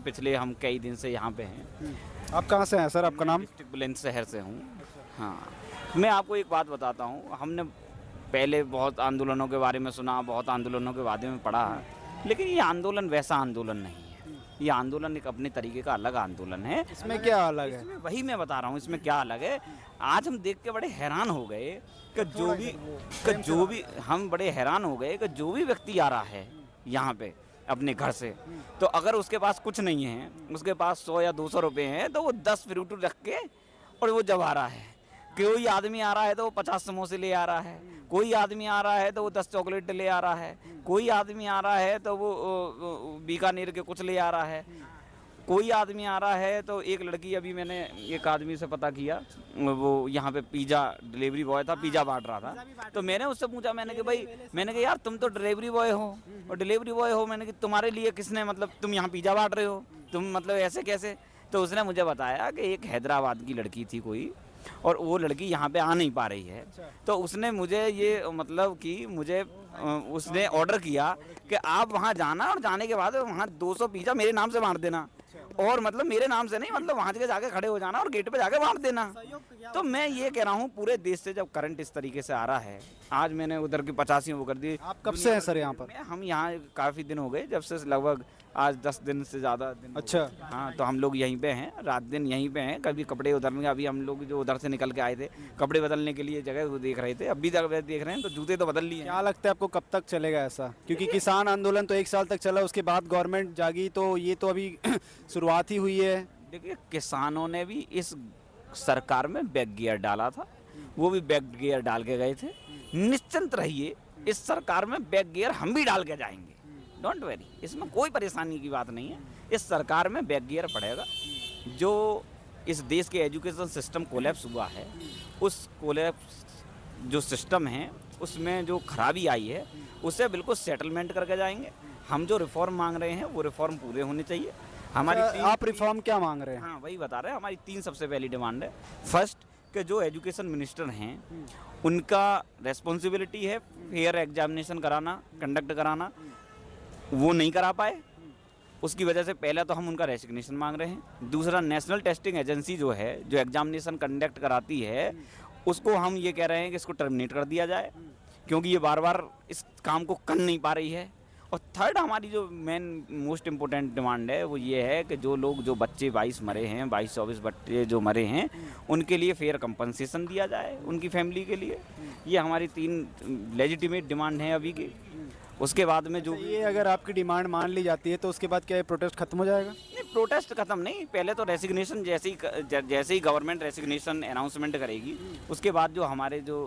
पिछले हम कई दिन से यहाँ पे हैं। आप कहाँ से हैं सर, आपका नाम? डिस्ट्रिक्ट बुलंदशहर से हूँ। हाँ, मैं आपको एक बात बताता हूँ, हमने पहले बहुत आंदोलनों के बारे में सुना, बहुत आंदोलनों के बारे में पढ़ा, लेकिन ये आंदोलन वैसा आंदोलन नहीं है। ये आंदोलन एक अपने तरीके का अलग आंदोलन है। इसमें क्या अलग है? इसमें वही मैं बता रहा हूँ, इसमें क्या अलग है। आज हम देख के बड़े हैरान हो गए कि जो भी हम बड़े हैरान हो गए कि जो भी व्यक्ति आ रहा है यहाँ पे अपने घर से, तो अगर उसके पास कुछ नहीं है, उसके पास 100 या 200 रुपए हैं, तो वो 10 फ्रूट रख के और वो जब आ रहा है, कोई आदमी आ रहा है तो वो 50 समोसे ले आ रहा है, कोई आदमी आ रहा है तो वो 10 चॉकलेट ले आ रहा है, कोई आदमी आ रहा है तो वो बीकानेर के कुछ ले आ रहा है, कोई आदमी आ रहा है तो एक लड़की, अभी मैंने एक आदमी से पता किया, वो यहाँ पे पिज़्ज़ा डिलीवरी बॉय था, पिज़्ज़ा बांट रहा था। तो मैंने उससे पूछा, मैंने कहा यार तुम तो डिलीवरी बॉय हो और डिलीवरी बॉय हो, मैंने कहा तुम्हारे लिए किसने, मतलब तुम यहाँ पिज़्ज़ा बांट रहे हो, तुम मतलब ऐसे कैसे? तो उसने मुझे बताया कि एक हैदराबाद की लड़की थी कोई, और वो लड़की यहाँ पे आ नहीं पा रही है। तो उसने मुझे ये मतलब कि मुझे उसने ऑर्डर किया कि आप वहाँ जाना और जाने के बाद वहाँ 200 पिज़्ज़ा मेरे नाम से बांट देना, और मतलब मेरे नाम से नहीं, मतलब वहाँ जाके खड़े हो जाना और गेट पे जाके बांट देना। तो मैं ये कह रहा हूँ, पूरे देश से जब करंट इस तरीके से आ रहा है, आज मैंने उधर की 85 वो कर दी। आप कब से हैं सर यहाँ पर? हम यहाँ काफ़ी दिन हो गए, जब से लगभग आज 10 दिन से ज़्यादा दिन। अच्छा। हाँ, तो हम लोग यहीं पे हैं, रात दिन यहीं पे हैं। कभी कपड़े उतरने, अभी हम लोग जो उधर से निकल के आए थे कपड़े बदलने के लिए जगह वो देख रहे थे, अभी जगह देख रहे हैं, तो जूते तो बदल लिए। क्या लगता है आपको कब तक चलेगा ऐसा? क्योंकि किसान आंदोलन तो 1 साल तक चला, उसके बाद गवर्नमेंट जागी, तो ये तो अभी शुरुआत ही हुई है। देखिए, किसानों ने भी इस सरकार में बैक गियर डाला था, वो भी बैक गियर डाल के गए थे। निश्चिंत रहिए, इस सरकार में बैक गियर हम भी डाल के जाएंगे, डोंट वेरी, इसमें कोई परेशानी की बात नहीं है। इस सरकार में बैक गियर पड़ेगा। जो इस देश के एजुकेशन सिस्टम कोलैप्स हुआ है, उस कोलैप्स जो सिस्टम है उसमें जो खराबी आई है, उसे बिल्कुल सेटलमेंट करके जाएंगे। हम जो रिफॉर्म मांग रहे हैं वो रिफॉर्म पूरे होने चाहिए। हमारी आप रिफॉर्म क्या मांग रहे हैं? हाँ, वही बता रहे हैं, हमारी 3 सबसे पहली डिमांड है। फर्स्ट, कि जो एजुकेशन मिनिस्टर हैं उनका रेस्पॉन्सिबिलिटी है फेयर एग्जामिनेशन कराना, कंडक्ट कराना, वो नहीं करा पाए, उसकी वजह से पहले तो हम उनका रेसिग्नेशन मांग रहे हैं। दूसरा, नेशनल टेस्टिंग एजेंसी जो है, जो एग्जामिनेशन कंडक्ट कराती है, उसको हम ये कह रहे हैं कि इसको टर्मिनेट कर दिया जाए, क्योंकि ये बार बार इस काम को कर नहीं पा रही है। और थर्ड, हमारी जो मेन मोस्ट इम्पोर्टेंट डिमांड है वो ये है कि जो बच्चे 22 मरे हैं, 22-24 बच्चे जो मरे हैं, उनके लिए फेयर कंपनसेशन दिया जाए, उनकी फैमिली के लिए। ये हमारी 3 लेजिटिमेट डिमांड हैं अभी की। उसके बाद में जो ये अगर आपकी डिमांड मान ली जाती है तो उसके बाद क्या ये प्रोटेस्ट खत्म हो जाएगा? नहीं, प्रोटेस्ट खत्म नहीं, पहले तो रेसिग्नेशन जैसे ही गवर्नमेंट रेसिग्नेशन अनाउंसमेंट करेगी, उसके बाद जो हमारे जो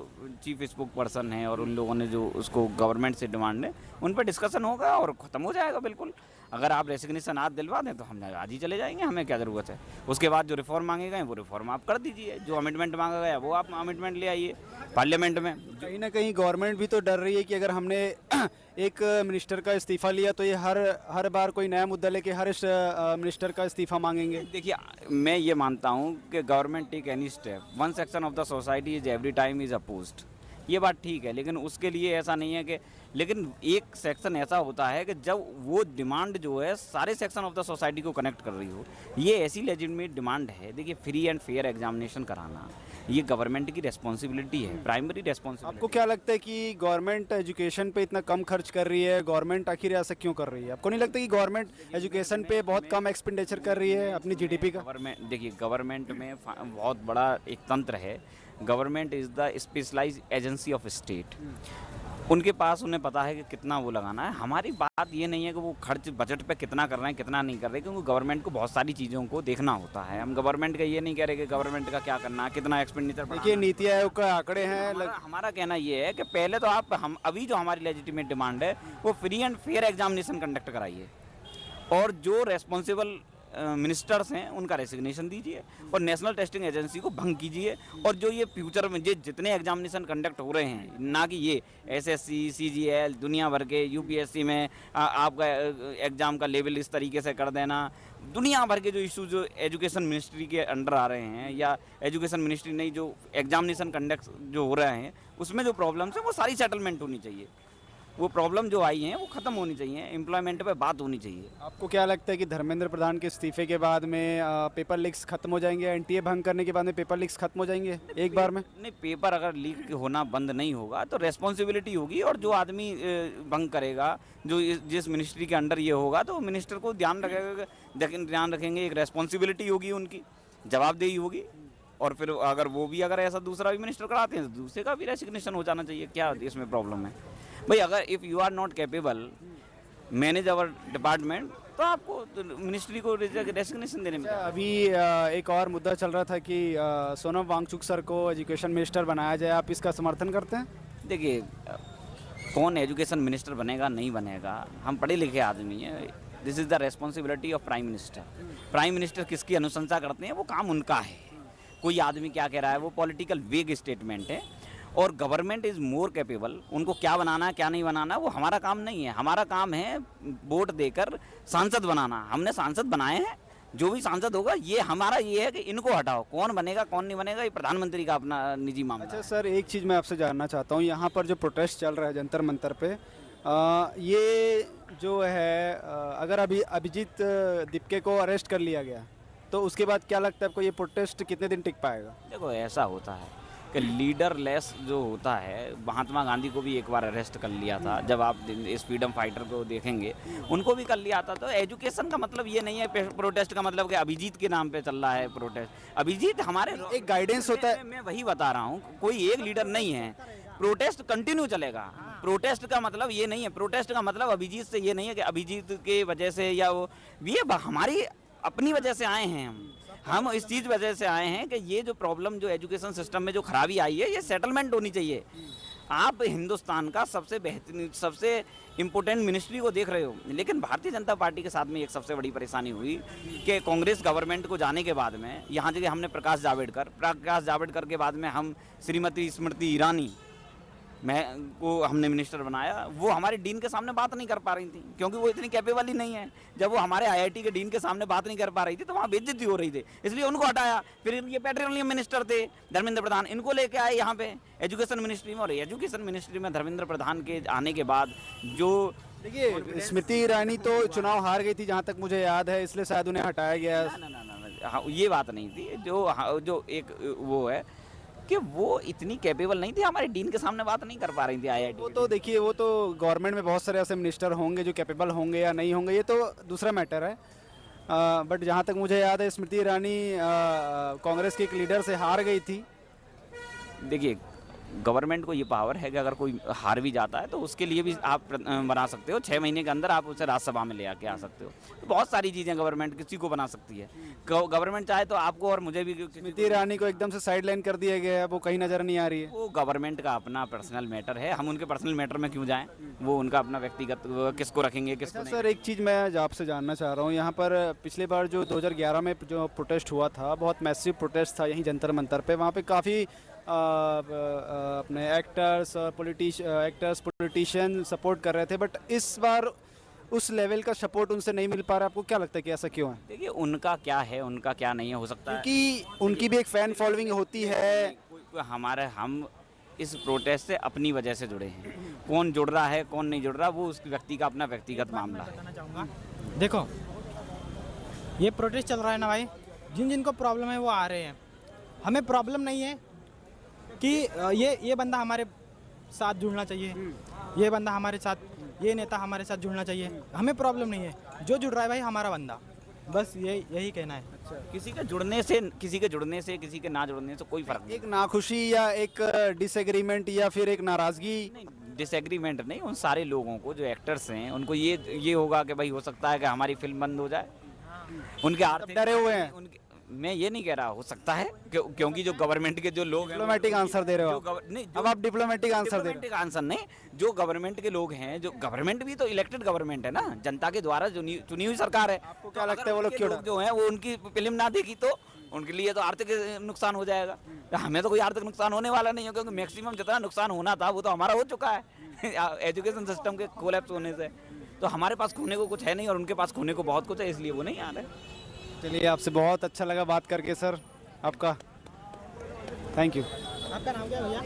चीफ स्पोक पर्सन हैं और उन लोगों ने जो उसको गवर्नमेंट से डिमांड है, उन पर डिस्कशन होगा और ख़त्म हो जाएगा बिल्कुल। अगर आप रेसिग्नेशन आज दिलवा दें तो हम आज ही चले जाएंगे, हमें क्या ज़रूरत है। उसके बाद जो रिफॉर्म मांगे गए वो रिफॉर्म आप कर दीजिए, जो अमेंडमेंट मांगा गया वो आप अमेंडमेंट ले आइए पार्लियामेंट में। कहीं ना कहीं गवर्नमेंट भी तो डर रही है कि अगर हमने एक मिनिस्टर का इस्तीफा लिया तो ये हर बार कोई नया मुद्दा लेके हर मिनिस्टर का इस्तीफा मांगेंगे। देखिए, मैं ये मानता हूँ कि government take any step, one section of the society is every time is opposed, ये बात ठीक है, लेकिन उसके लिए ऐसा नहीं है कि, लेकिन एक सेक्शन ऐसा होता है कि जब वो डिमांड जो है सारे सेक्शन ऑफ द सोसाइटी को कनेक्ट कर रही हो, ये ऐसी लेजिटिमेट डिमांड है। देखिए, फ्री एंड फेयर एग्जामिनेशन कराना ये गवर्नमेंट की रेस्पॉन्सिबिलिटी है, प्राइमरी रेस्पॉन्सिबिलिटी। आपको क्या लगता है कि गवर्नमेंट एजुकेशन पे इतना कम खर्च कर रही है, गवर्नमेंट आखिर ऐसा क्यों कर रही है? आपको नहीं लगता कि गवर्नमेंट एजुकेशन पे बहुत कम एक्सपेंडिचर कर रही है अपनी जीडीपी का? गवर्नमेंट, देखिए, गवर्नमेंट में बहुत बड़ा एक तंत्र है। Government is the specialised agency of state. उनके पास, उन्हें पता है कि कितना वो लगाना है। हमारी बात ये नहीं है कि वो खर्च बजट पे कितना कर रहे हैं, कितना नहीं कर रहे, क्योंकि गवर्नमेंट को बहुत सारी चीज़ों को देखना होता है। हम गवर्नमेंट का ये नहीं कह रहे कि गवर्नमेंट का क्या करना है, कितना एक्सपेंडिचर। देखिए, नीति आयोग का आंकड़े हैं। हमारा कहना ये है कि पहले तो हम अभी जो हमारी लेजिटिमेट डिमांड है वो free and fair examination conduct कराइए, और जो रेस्पॉन्सिबल मिनिस्टर्स हैं उनका रेसिग्नेशन दीजिए, और नेशनल टेस्टिंग एजेंसी को भंग कीजिए। और जो ये फ्यूचर में जितने एग्जामिनेशन कंडक्ट हो रहे हैं, ना कि ये एसएससी, सीजीएल, दुनिया भर के यूपीएससी में आपका एग्ज़ाम का लेवल इस तरीके से कर देना, दुनिया भर के जो इशू जो एजुकेशन मिनिस्ट्री के अंडर आ रहे हैं, या एजुकेशन मिनिस्ट्री नहीं, जो एग्जामिनेशन कंडक्ट जो हो रहे हैं उसमें जो प्रॉब्लम्स हैं वो सारी सेटलमेंट होनी चाहिए। वो प्रॉब्लम जो आई हैं वो ख़त्म होनी चाहिए, एम्प्लॉयमेंट पे बात होनी चाहिए। आपको क्या लगता है कि धर्मेंद्र प्रधान के इस्तीफे के बाद में पेपर लीक्स खत्म हो जाएंगे, एनटीए भंग करने के बाद में पेपर लीक्स खत्म हो जाएंगे एक बार में? नहीं, पेपर अगर लीक होना बंद नहीं होगा तो रेस्पॉन्सिबिलिटी होगी, और जो आदमी भंग करेगा, जो जिस मिनिस्ट्री के अंडर ये होगा, तो मिनिस्टर को ध्यान रखेंगे, एक रेस्पॉन्सिबिलिटी होगी, उनकी जवाबदेही होगी। और फिर अगर वो भी अगर ऐसा दूसरा भी मिनिस्टर कराते हैं तो दूसरे का भी रेसिग्नेशन हो जाना चाहिए। क्या इसमें प्रॉब्लम है भाई? अगर if you are not capable manage our department तो आपको मिनिस्ट्री को रेसिग्नेशन देने में। अभी एक और मुद्दा चल रहा था कि सोनम वांगचुक सर को एजुकेशन मिनिस्टर बनाया जाए, आप इसका समर्थन करते हैं? देखिए, कौन एजुकेशन मिनिस्टर बनेगा नहीं बनेगा, हम पढ़े लिखे आदमी हैं। This is the responsibility of prime minister. Prime minister किसकी अनुशंसा करते हैं वो काम उनका है। कोई आदमी क्या कह रहा है वो पॉलिटिकल वेग स्टेटमेंट है, और गवर्नमेंट इज़ मोर कैपेबल। उनको क्या बनाना है क्या नहीं बनाना वो हमारा काम नहीं है। हमारा काम है वोट देकर सांसद बनाना। हमने सांसद बनाए हैं, जो भी सांसद होगा ये हमारा ये है कि इनको हटाओ। कौन बनेगा कौन नहीं बनेगा ये प्रधानमंत्री का अपना निजी मामला। अच्छा सर, एक चीज़ मैं आपसे जानना चाहता हूँ, यहाँ पर जो प्रोटेस्ट चल रहा है जंतर मंतर पे, ये जो है अगर अभी अभिजीत दीपके को अरेस्ट कर लिया गया तो उसके बाद क्या लगता है आपको ये प्रोटेस्ट कितने दिन टिक पाएगा? देखो, ऐसा होता है कि लीडर लेस जो होता है, महात्मा गांधी को भी एक बार अरेस्ट कर लिया था। जब आप इस फ्रीडम फाइटर को देखेंगे उनको भी कर लिया था। तो एजुकेशन का मतलब ये नहीं है प्रोटेस्ट का मतलब कि अभिजीत के नाम पे चल रहा है प्रोटेस्ट। अभिजीत हमारे एक गाइडेंस होता है। मैं वही बता रहा हूँ, कोई एक लीडर नहीं है, प्रोटेस्ट कंटिन्यू चलेगा। प्रोटेस्ट का मतलब ये नहीं है, प्रोटेस्ट का मतलब अभिजीत से ये नहीं है कि अभिजीत के वजह से या वो ये हमारी अपनी वजह से आए हैं। हम इस चीज़ वजह से आए हैं कि ये जो प्रॉब्लम जो एजुकेशन सिस्टम में जो खराबी आई है ये सेटलमेंट होनी चाहिए। आप हिंदुस्तान का सबसे बेहतरीन सबसे इम्पोर्टेंट मिनिस्ट्री को देख रहे हो, लेकिन भारतीय जनता पार्टी के साथ में एक सबसे बड़ी परेशानी हुई कि कांग्रेस गवर्नमेंट को जाने के बाद में यहाँ जगह हमने प्रकाश जावड़ेकर के बाद में हम श्रीमती स्मृति ईरानी को हमने मिनिस्टर बनाया। वो हमारे डीन के सामने बात नहीं कर पा रही थी क्योंकि वो इतनी कैपेबल ही नहीं है। जब वो हमारे आईआईटी के डीन के सामने बात नहीं कर पा रही थी तो वहाँ बेइज्जती हो रही थी, इसलिए उनको हटाया। फिर ये पेट्रोलियम मिनिस्टर थे धर्मेंद्र प्रधान, इनको लेके आए यहाँ पे एजुकेशन मिनिस्ट्री में। और एजुकेशन मिनिस्ट्री में धर्मेंद्र प्रधान के आने के बाद जो देखिए, स्मृति ईरानी तो चुनाव हार गई थी जहाँ तक मुझे याद है, इसलिए शायद उन्हें हटाया गया। ना, ये बात नहीं थी। जो एक वो है कि वो इतनी कैपेबल नहीं थी, हमारे डीन के सामने बात नहीं कर पा रही थी आईआईटी। वो तो देखिए, वो तो गवर्नमेंट में बहुत सारे ऐसे मिनिस्टर होंगे जो कैपेबल होंगे या नहीं होंगे, ये तो दूसरा मैटर है। बट जहाँ तक मुझे याद है स्मृति ईरानी कांग्रेस के एक लीडर से हार गई थी। देखिए, गवर्नमेंट को ये पावर है कि अगर कोई हार भी जाता है तो उसके लिए भी आप बना सकते हो। 6 महीने के अंदर आप उसे राज्यसभा में ले आके आ सकते हो। तो बहुत सारी चीज़ें गवर्नमेंट किसी को बना सकती है। गवर्नमेंट चाहे तो आपको और मुझे भी। स्मृति ईरानी को एकदम से साइड लाइन कर दिया गया है, वो कहीं नज़र नहीं आ रही है। वो गवर्नमेंट का अपना पर्सनल मैटर है, हम उनके पर्सनल मैटर में क्यों जाएँ? वो उनका अपना व्यक्तिगत, किसको रखेंगे किसको नहीं। सर, एक चीज़ मैं आपसे जानना चाह रहा हूँ, यहाँ पर पिछले बार जो 2011 में जो प्रोटेस्ट हुआ था, बहुत मैसिव प्रोटेस्ट था यहीं जंतर मंतर पे। वहाँ पे काफ़ी अपने एक्टर्स और पॉलिटिशियन सपोर्ट कर रहे थे, बट इस बार उस लेवल का सपोर्ट उनसे नहीं मिल पा रहा। आपको क्या लगता है कि ऐसा क्यों है? देखिए, उनका क्या है उनका क्या नहीं है, हो सकता है क्योंकि उनकी भी एक फ़ैन फॉलोइंग होती है। हम इस प्रोटेस्ट से अपनी वजह से जुड़े हैं। कौन जुड़ रहा है कौन नहीं जुड़ रहा वो उस व्यक्ति का अपना व्यक्तिगत मामला है। देखो, ये प्रोटेस्ट चल रहा है ना भाई, जिन जिनको प्रॉब्लम है वो आ रहे हैं। हमें प्रॉब्लम नहीं है कि ये बंदा हमारे साथ जुड़ना चाहिए, ये बंदा हमारे साथ, ये नेता हमारे साथ जुड़ना चाहिए। हमें प्रॉब्लम नहीं है, जो जुड़ रहा है भाई हमारा बंदा, बस यही कहना है। किसी के जुड़ने से किसी के ना जुड़ने से कोई फर्क नहीं। एक नाखुशी या एक डिसएग्रीमेंट या फिर एक नाराज़गी? डिसएग्रीमेंट नहीं, उन सारे लोगों को जो एक्टर्स हैं उनको ये होगा कि भाई हो सकता है कि हमारी फिल्म बंद हो जाए। उनके आर्थिक डरे हुए हैं। मैं ये नहीं कह रहा हो सकता है क्योंकि जो गवर्नमेंट के जो लोग हैं, डिप्लोमेटिक आंसर दे रहे हो नहीं, अब आप डिप्लोमेटिक आंसर दे रहे हो। डिप्लोमेटिक आंसर नहीं, जो गवर्नमेंट के लोग हैं, जो गवर्नमेंट भी तो इलेक्टेड गवर्नमेंट है ना, जनता के द्वारा जो चुनी हुई सरकार है। आपको क्या लगता है वो लोग क्यों जो है वो उनकी फिल्म ना देखी तो उनके लिए तो आर्थिक नुकसान हो जाएगा। हमें तो कोई आर्थिक नुकसान होने वाला नहीं है क्योंकि मैक्सिमम जितना नुकसान होना था वो तो हमारा हो चुका है एजुकेशन सिस्टम के कोलैप्स होने से। तो हमारे पास खोने को कुछ है नहीं और उनके पास खोने को बहुत कुछ है, इसलिए वो नहीं आ रहे। चलिए, आपसे बहुत अच्छा लगा बात करके सर, आपका थैंक यू। आपका नाम क्या है भैया?